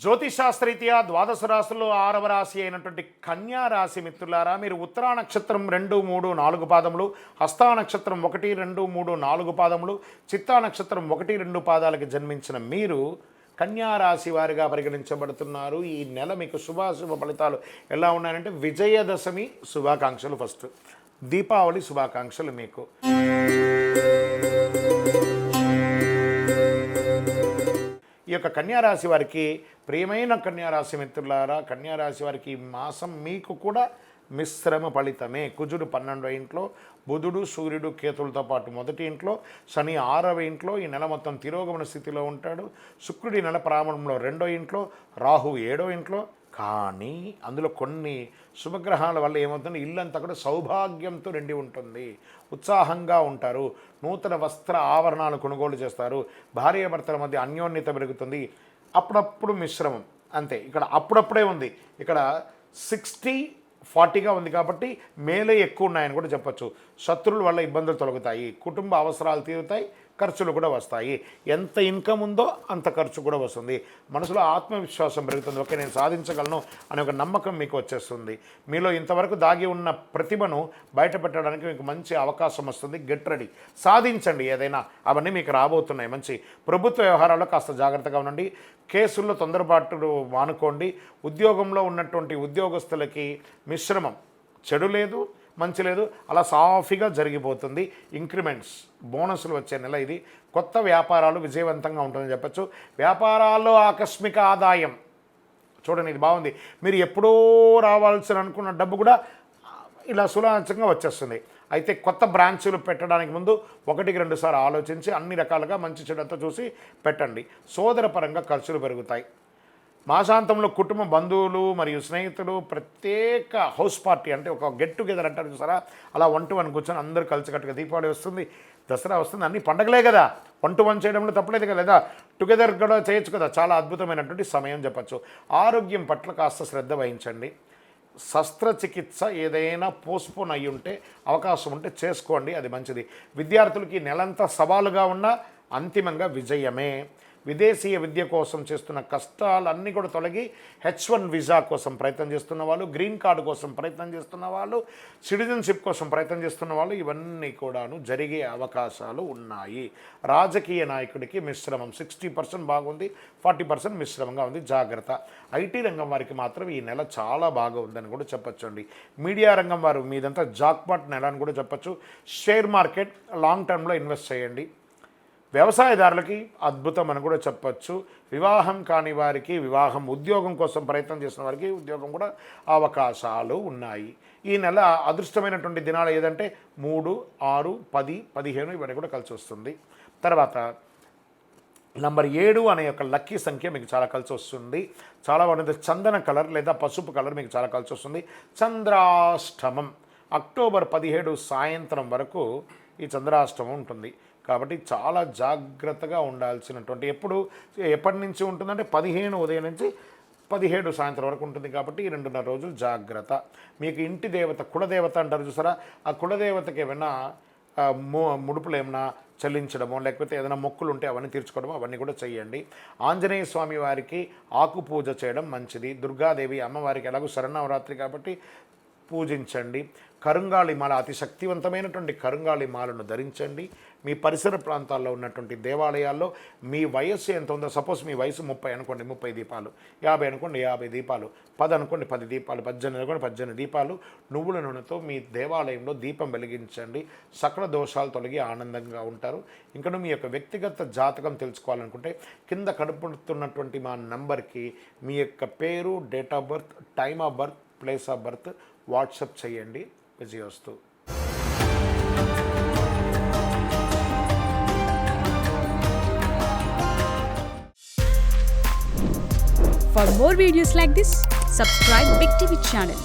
జ్యోతిషాస్త్రరీత్యా ద్వాదశ రాశుల్లో 6వ రాశి అయినటువంటి కన్యా రాశి మిత్రులారా, మీరు ఉత్తరా నక్షత్రం 2, 3, 4 పాదములు, హస్తా నక్షత్రం 1, 2, 3, 4 పాదములు, చిత్తా నక్షత్రం 1, 2 పాదాలకు జన్మించిన మీరు కన్యా రాశి వారిగా పరిగణించబడుతున్నారు. ఈ నెల మీకు శుభాశుభ ఫలితాలు ఎలా ఉన్నాయంటే, విజయదశమి శుభాకాంక్షలు, ఫస్ట్ దీపావళి శుభాకాంక్షలు మీకు. ఈ యొక్క కన్యారాశి వారికి, ప్రియమైన కన్యారాశి మిత్రులారా, కన్యారాశి వారికి ఈ మాసం మీకు కూడా మిశ్రమ ఫలితమే. కుజుడు 12వ ఇంట్లో, బుధుడు సూర్యుడు కేతులతో పాటు 1వ ఇంట్లో, శని 6వ ఇంట్లో, ఈ నెల మొత్తం తిరోగమన స్థితిలో ఉంటాడు. శుక్రుడి నెల ప్రారంభంలో 2వ ఇంట్లో, రాహు 7వ ఇంట్లో. కానీ అందులో కొన్ని శుభగ్రహాల వల్ల ఏమవుతుంది, ఇల్లంతా కూడా సౌభాగ్యంతో నిండి ఉంటుంది. ఉత్సాహంగా ఉంటారు, నూతన వస్త్ర ఆభరణాలు కొనుగోలు చేస్తారు, భార్యాభర్తల మధ్య అన్యోన్యత పెరుగుతుంది. అప్పుడప్పుడు మిశ్రమం అంతే. ఇక్కడ అప్పుడప్పుడే ఉంది, ఇక్కడ 60-40గా ఉంది కాబట్టి మేలే ఎక్కువ ఉన్నాయని కూడా చెప్పచ్చు. శత్రువుల వల్ల ఇబ్బందులు తొలగుతాయి, కుటుంబ అవసరాలు తీరుతాయి, ఖర్చులు కూడా వస్తాయి. ఎంత ఇన్కమ్ ఉందో అంత ఖర్చు కూడా వస్తుంది. మనసులో ఆత్మవిశ్వాసం పెరుగుతుంది. ఓకే, నేను సాధించగలను అనే ఒక నమ్మకం మీకు వచ్చేస్తుంది. మీలో ఇంతవరకు దాగి ఉన్న ప్రతిభను బయటపెట్టడానికి మీకు మంచి అవకాశం వస్తుంది. గెట్ రెడీ, సాధించండి ఏదైనా. అవన్నీ మీకు రాబోతున్నాయి. మంచి ప్రభుత్వ వ్యవహారాల్లో కాస్త జాగ్రత్తగా ఉండండి. కేసుల్లో తొందరపాటు మానుకోండి. ఉద్యోగంలో ఉన్నటువంటి ఉద్యోగస్తులకి మిశ్రమం, చెడు లేదు మంచి లేదు, అలా సాఫీగా జరిగిపోతుంది. ఇంక్రిమెంట్స్, బోనస్లు వచ్చే నెల ఇది. కొత్త వ్యాపారాలు విజయవంతంగా ఉంటుందని చెప్పచ్చు. వ్యాపారాల్లో ఆకస్మిక ఆదాయం చూడండి, ఇది బాగుంది. మీరు ఎప్పుడో రావాల్సిన అనుకున్న డబ్బు కూడా ఇలా సులభంగా వచ్చేస్తుంది. అయితే కొత్త బ్రాంచులు పెట్టడానికి ముందు 1-2 సార్లు ఆలోచించి అన్ని రకాలుగా మంచి చెడుతో చూసి పెట్టండి. సోదరపరంగా ఖర్చులు పెరుగుతాయి. మాసాంతంలో కుటుంబ బంధువులు మరియు స్నేహితులు ప్రత్యేక హౌస్ పార్టీ, అంటే ఒక గెట్ టుగెదర్ అంటారు చూసారా, అలా 1-to-1 కూర్చొని అందరూ కలిసికట్టుగా, దీపావళి వస్తుంది, దసరా వస్తుంది, అన్ని పండగలే కదా, 1-to-1 చేయడంలో తప్పలేదు కదా, లేదా టుగెదర్ కూడా చేయొచ్చు కదా. చాలా అద్భుతమైనటువంటి సమయం చెప్పచ్చు. ఆరోగ్యం పట్ల కాస్త శ్రద్ధ వహించండి. శస్త్రచికిత్స ఏదైనా పోస్ట్పోన్ అయ్యి ఉంటే, అవకాశం ఉంటే చేసుకోండి, అది మంచిది. విద్యార్థులకి నెలంతా సవాలుగా ఉన్న అంతిమంగా విజయమే. విదేశీయ విద్య కోసం చేస్తున్న కష్టాలన్నీ కూడా తొలగి H1 వీసా కోసం ప్రయత్నం చేస్తున్న వాళ్ళు, గ్రీన్ కార్డు కోసం ప్రయత్నం చేస్తున్న వాళ్ళు, సిటిజన్షిప్ కోసం ప్రయత్నం చేస్తున్న వాళ్ళు, ఇవన్నీ కూడాను జరిగే అవకాశాలు ఉన్నాయి. రాజకీయ నాయకుడికి మిశ్రమం, 60% బాగుంది, 40% మిశ్రమంగా ఉంది, జాగ్రత్త. ఐటీ రంగం వారికి మాత్రం ఈ నెల చాలా బాగా ఉందని కూడా చెప్పచ్చండి. మీడియా రంగం వారు మీదంతా జాక్పాట్ నెల అని కూడా చెప్పచ్చు. షేర్ మార్కెట్ లాంగ్ టర్మ్లో ఇన్వెస్ట్ చేయండి. వ్యవసాయదారులకి అద్భుతం అని కూడా చెప్పచ్చు. వివాహం కాని వారికి వివాహం, ఉద్యోగం కోసం ప్రయత్నం చేసిన వారికి ఉద్యోగం కూడా అవకాశాలు ఉన్నాయి. ఈ నెల అదృష్టమైనటువంటి దినాలు ఏదంటే 3, 6, 10, 15 ఇవన్నీ కూడా కలిసి వస్తుంది. తర్వాత నంబర్ 7 అనే యొక్క లక్కీ సంఖ్య మీకు చాలా కలిసి వస్తుంది. చాలా బాగుంది. చందన కలర్ లేదా పసుపు కలర్ మీకు చాలా కలిసి వస్తుంది. చంద్రాష్టమం అక్టోబర్ 17 సాయంత్రం వరకు ఈ చంద్రాష్టమం ఉంటుంది. కాబట్టి చాలా జాగ్రత్తగా ఉండాల్సినటువంటి, ఎప్పటి నుంచి ఉంటుందంటే 15 ఉదయం నుంచి 17 సాయంత్రం వరకు ఉంటుంది. కాబట్టి ఈ 2.5 రోజులు జాగ్రత్త. మీకు ఇంటి దేవత, కులదేవత అంటారు చూసారా, ఆ కులదేవతకి ఏమైనా ముడుపులు ఏమైనా చెల్లించడమో, లేకపోతే ఏదైనా మొక్కులు ఉంటే అవన్నీ తీర్చుకోవడమో, అవన్నీ కూడా చేయండి. ఆంజనేయ స్వామి వారికి ఆకు పూజ చేయడం మంచిది. దుర్గాదేవి అమ్మవారికి ఎలాగో శరన్నవరాత్రి కాబట్టి పూజించండి. కరుంగాళి మాల, అతి శక్తివంతమైనటువంటి కరుంగాళి మాలను ధరించండి. మీ పరిసర ప్రాంతాల్లో ఉన్నటువంటి దేవాలయాల్లో మీ వయస్సు ఎంత ఉందో, సపోజ్ మీ వయసు 30 అనుకోండి, 30 దీపాలు, 50 అనుకోండి, 50 దీపాలు, 10 అనుకోండి, 10 దీపాలు, 18 అనుకోండి, 18 దీపాలు నువ్వుల నూనెతో మీ దేవాలయంలో దీపం వెలిగించండి. సకల దోషాలు తొలగి ఆనందంగా ఉంటారు. ఇంకను మీ యొక్క వ్యక్తిగత జాతకం తెలుసుకోవాలనుకుంటే కింద కనపడుతున్నటువంటి మా నంబర్కి మీ యొక్క పేరు, date of birth, time of birth, place of birth WhatsApp చేయండి. విజయోస్తు. For more videos like this, subscribe Big TV channel.